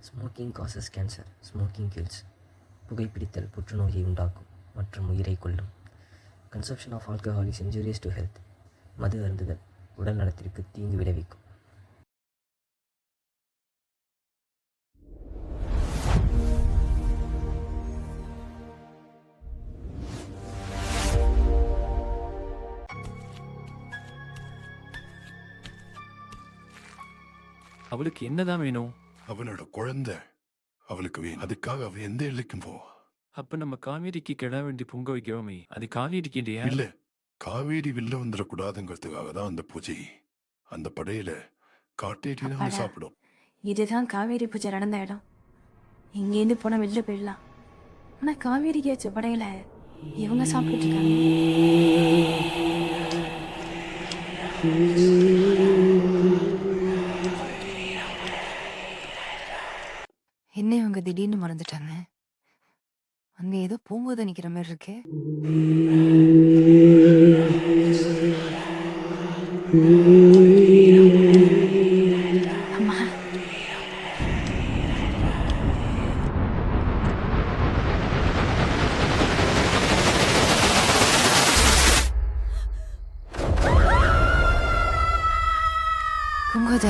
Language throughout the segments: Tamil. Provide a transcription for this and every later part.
Smoking causes cancer, smoking kills. புகைப்பிடித்தல் புற்றுநோயை உண்டாக்கும் மற்றும் உயிரை கொல்லும். Consumption of alcohol is injurious to health. மது அருந்துதல் உடல் நலத்திற்கு தீங்கு விளைவிக்கும். அவளுக்கு என்னதான் வேணும்? அவனோட குழந்தை அவளுக்கு வேணும். அதுக்காக அவ எந்த எல்லைக்கும் போவா. அப்ப நம்ம காவேரிக்கு கிட வேண்டி பொங்க வைக்கிறோமே, அது காவேரிக்கு இல்லையா? இல்ல, காவேரி வெளில வந்துடக்கூடாதுங்கிறதுக்காக தான் அந்த பூஜை. அந்த படையில காட்டேரி தான் அப்பாடா. சாப்பிடும். இதுதான் காவேரி பூஜை நடந்த இடம். இங்கேருந்து போனா வெளில போயிடலாம். ஆனா காவேரிக்கு வச்ச படையில இவங்க சாப்பிட்டு இருக்காங்க. என்ன இவங்க திடீர்னு மறந்துட்டாங்க? அங்க ஏதோ போகும்போது நிக்கிற மாதிரி இருக்கு. அம்மா, Poongothai,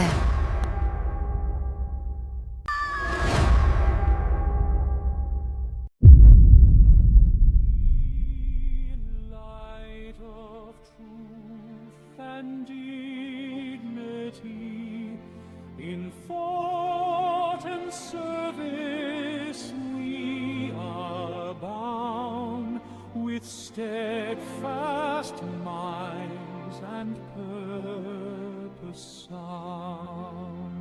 Light of truth and dignity, in thought and service we are bound, with steadfast minds and purpose sound.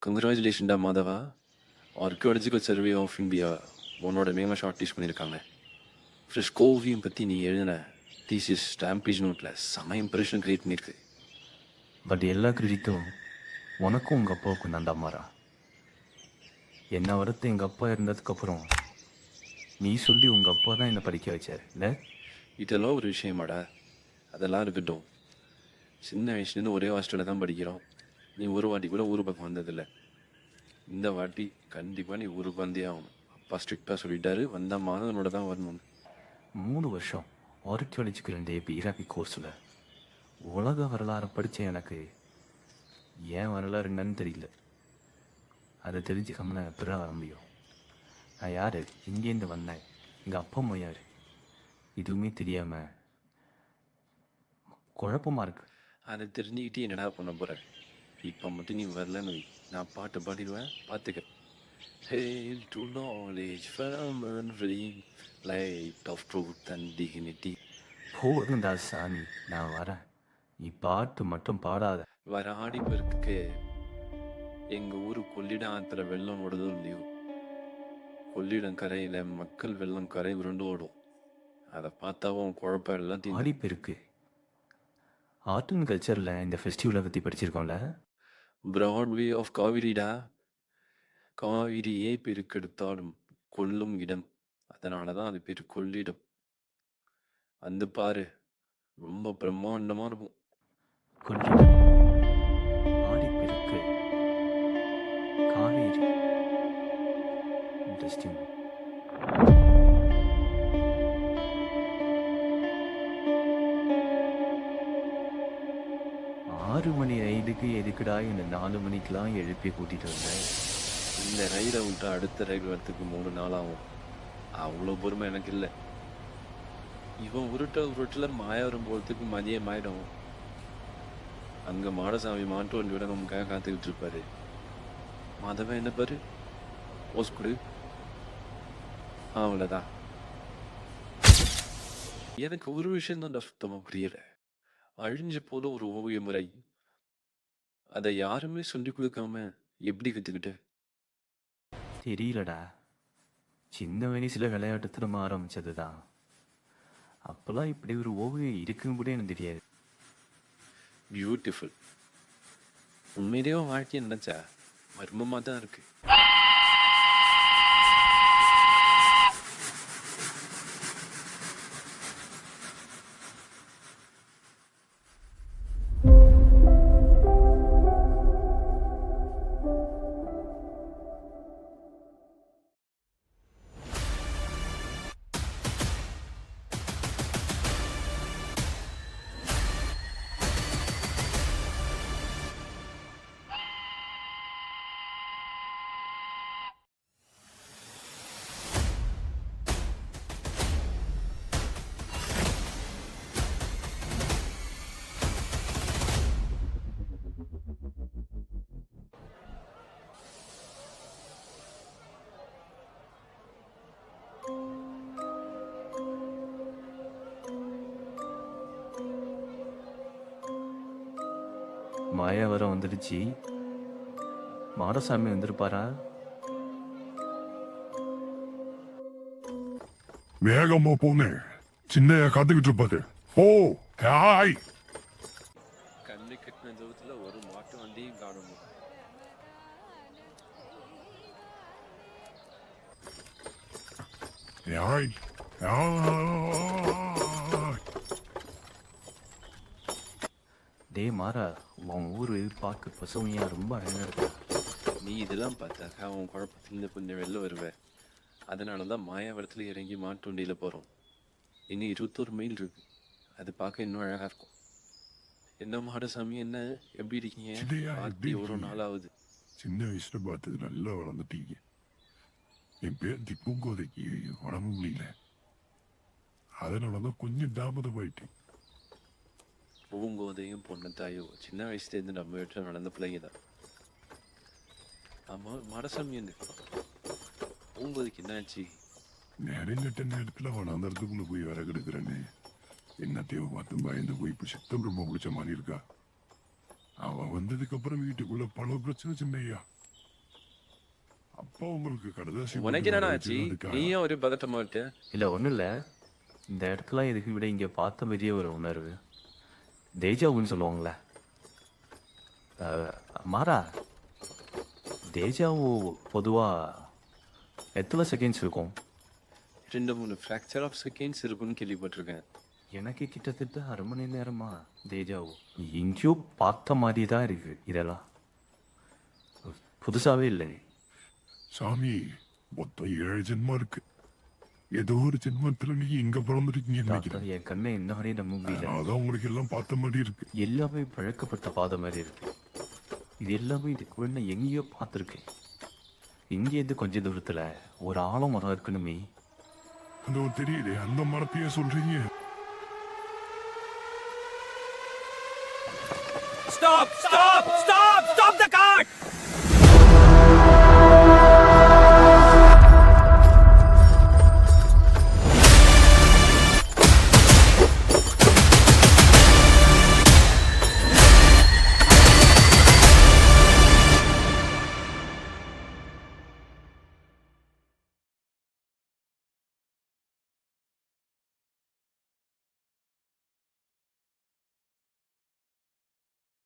கங்க்ராச்சுலேஷன்டா மாதவா. ஆர்கியாலஜிக்கல் சர்வே ஆஃப் இந்தியா உன்னோட நேமை ஷார்ட் லிஸ்ட் பண்ணியிருக்காங்க. ஃப்ரெஸ்கோ ஓவியம் பற்றி நீ எழுதின தீசிஸ் ஸ்டாம்பேஜ் நோட்டில் செம இம்ப்ரெஷன் கிரியேட் பண்ணியிருக்கு. பட் எல்லா கிரெடிட்டும் உனக்கும் உங்கள் அப்பாவுக்கும் தான்டா மாறா. என்னை வரத்து எங்கள் அப்பா இருந்ததுக்கப்புறம் நீ சொல்லி உங்கள் அப்பா தான் என்னை படிக்க வச்சார் இல்லை? இதெல்லாம் ஒரு விஷயமாடா. அதெல்லாம் இருக்கட்டும். சின்ன வயசுலேருந்து ஒரே ஹாஸ்டலில் தான் படிக்கிறோம். நீ ஒரு வாட்டி கூட ஊர் பக்கம் வந்ததில்லை. இந்த வாட்டி கண்டிப்பாக நீ ஊருக்கு வந்தே ஆகணும். அப்பா ஸ்ட்ரிக்டாக சொல்லிட்டாரு, வந்தால் மாதவனோட தான் வரணும். 3 வருஷம் ஆர்கியாலஜிக்கல் அண்ட் ஈராக்கி கோர்ஸில் உலக வரலாறு படித்த எனக்கு ஏன் வரலாறு என்னன்னு தெரியல. அதை தெரிஞ்சுக்காம நான் எப்படா வர முடியும்? நான் யார், எங்கேருந்து வந்தேன், எங்கள் அப்பா அம்மா யார், எதுவுமே தெரியாமல் குழப்பமாக இருக்கு. அதை தெரிஞ்சுக்கிட்டு என்னடா பண்ண போகிற? இப்போ மட்டும் நீ வரலன்னு வை, நான் பாட்டு பாடிடுவேன், பார்த்துக்க. Hail to knowledge, firm and free, light of truth and dignity. போதும்டா சாமி, நான் வரேன். நீ பாட்டு மட்டும் பாடாத. வர ஆடி பெருக்குக்கு எங்கள் ஊர் கொள்ளிடம் ஆற்றுல வெள்ளம் ஓடுதும் இல்லையோ, கொள்ளிடம் கரையில் மக்கள் வெள்ளம் கரை உருண்டு ஓடும். அதை பார்த்தாவும் குழப்பம் எல்லாம் தீர்ந்து. ஆடிப்பெருக்கு ஆர்ட் அண்ட் கல்ச்சரில் இந்த ஃபெஸ்டிவலை பற்றி படிச்சிருக்கோம்ல. Broadway of காவிரிடா. காவிரியே பெருக்கெடுத்தாலும் கொல்லும் இடம், அதனால தான் அது பேர் கொள்ளிடம். வந்து பாரு, ரொம்ப பிரம்மாண்டமாக இருக்கும். கொள்ளிடம், ஆடிப்பெருக்கு, காவேரி, இன்ட்ரெஸ்டிங். ஆறு மணி ரயிலுக்கு எதுக்குடா இந்த 4 மணிக்கெலாம் எழுப்பி கூட்டிகிட்டு வந்தேன்? இந்த ரயிலை விட்டு அடுத்த ரயில் வரத்துக்கு 3 நாள் ஆகும். அவ்வளோ பொறுமை எனக்கு இல்லை. இவன் உருட்டில் மாயவரம் போகிறதுக்கு மதியம் ஆயிடும். அங்கே மாடசாமி மாட்டு வண்டியோட நமக்காக காத்துக்கிட்டு இருப்பாரு. மாதவன் என்ன பாரு, போஸ் கொடு, அவ்வளோதான். எனக்கு ஒரு விஷயம் தான் சுத்தமாக புரியல. அழிஞ்ச போல ஒரு ஓவிய முறை, அதை யாருமே சொல்லிக் கொடுக்காம எப்படி கற்றுக்கிட்ட? தெரியலடா. சின்ன வயசில் விளையாட்டு திரும்ப ஆரம்பிச்சது தான். அப்போல்லாம் இப்படி ஒரு ஓவியம் இருக்குன்னு கூட எனக்கு தெரியாது. பியூட்டிஃபுல். உண்மையிலேயே உன் வாழ்க்கையை நினைச்சா மர்மமாக தான் இருக்கு. மாயா வர வந்துடுச்சு. மாடசாமி வந்திருப்பாரா? வேகமா போனே, சின்னையா காத்துக்கிட்டு இருப்பாரு. ஓ ஹாய். கண்ணு கட்டின தூரத்தில் ஒரு மாட்டு வண்டியும் காணணும். Hi hi. டே மாறா, உன் ஊர் பார்க்க பசுமையா ரொம்ப அழகா இருக்கு. நீ இதெல்லாம் பார்த்தாக்கா உன் குழப்பத்திலேருந்து கொஞ்சம் வெளில வருவேன். அதனால தான் மாயாவரத்தில் இறங்கி மாட்டு வண்டியில் போகிறோம். இன்னும் 21 மைல் இருக்கு. அது பார்க்க இன்னும் அழகாக இருக்கும். என்ன மாடசாமி, என்ன எப்படி இருக்கீங்க? சின்னையா, பார்த்து எப்படி எவ்வளோ இருக்கீங்க? நாளாகுது. சின்ன வயசுல பார்த்தது நல்லா வளர்ந்துட்டீங்க. என் பேத்தி பூங்கோதைக்கு உடம்பு முடியல, அதனாலதான் கொஞ்சம் தாமதமாயிட்டு. பூங்கோதையும் பொண்ணத்தாயோ சின்ன வயசுலேருந்து நம்ம வீட்டில் நடந்த பிள்ளைங்க தான். ஆமாம், மாடசாமி என்ன பூங்கோதைக்கு என்னாச்சு? நிறைய நேரத்துல அவன் அந்த இடத்துக்குள்ள போய் வர கெடுக்கிறேன்னு என்னத்தையோ பார்த்து பயந்து போய் இப்போ சித்தம் ரொம்ப பிடிச்ச மாதிரி இருக்கா. அவன் வந்ததுக்கு அப்புறம் வீட்டுக்குள்ள பல பிரச்சனை சின்னையா. அப்பா உங்களுக்கு கடைதாசி உனக்கு என்னடா ஆச்சு? நீயும் ஒரு பதட்டமா விட்ட. இல்லை ஒன்றும் இல்லை, இந்த இடத்துல இதுக்கு விட இங்கே பார்த்த மாதிரியே ஒரு உணர்வு. தேஜாவுன்னு சொல்லுவாங்களே. மாறா, தேஜாவு பொதுவாக எத்தனை செகண்ட்ஸ் இருக்கும்? 2-3 ஃப்ராக்சர் ஆஃப் செகண்ட்ஸ் இருக்குன்னு கேள்விப்பட்டிருக்கேன். எனக்கு கிட்டத்தட்ட 1/2 மணி நேரமா தேஜாவு எங்கேயோ பார்த்த மாதிரி தான் இருக்கு. இதெல்லாம் புதுசாகவே இல்லை. சாமி, மொத்தம் 7 ஜென்மம் இருக்கு. ஏதோ ஒரு ஜென்மத்துல நீங்க இங்க பிறந்திருக்கீங்க நினைக்கிறேன். என் கண்ணை இன்ன வரையும் நம்ப முடியல. அதான் உங்களுக்கு எல்லாம் பார்த்த மாதிரி இருக்கு. எல்லாமே பழக்கப்பட்ட பாதை மாதிரி இருக்கு. இது எல்லாமே இதுக்கு முன்ன எங்கேயோ பார்த்துருக்கேன். இங்கேருந்து கொஞ்ச தூரத்தில் ஒரு ஆழம் மரம் இருக்கணுமே. அந்த ஒரு தெரியல, அந்த மரத்தையே சொல்றீங்க? Stop the cart!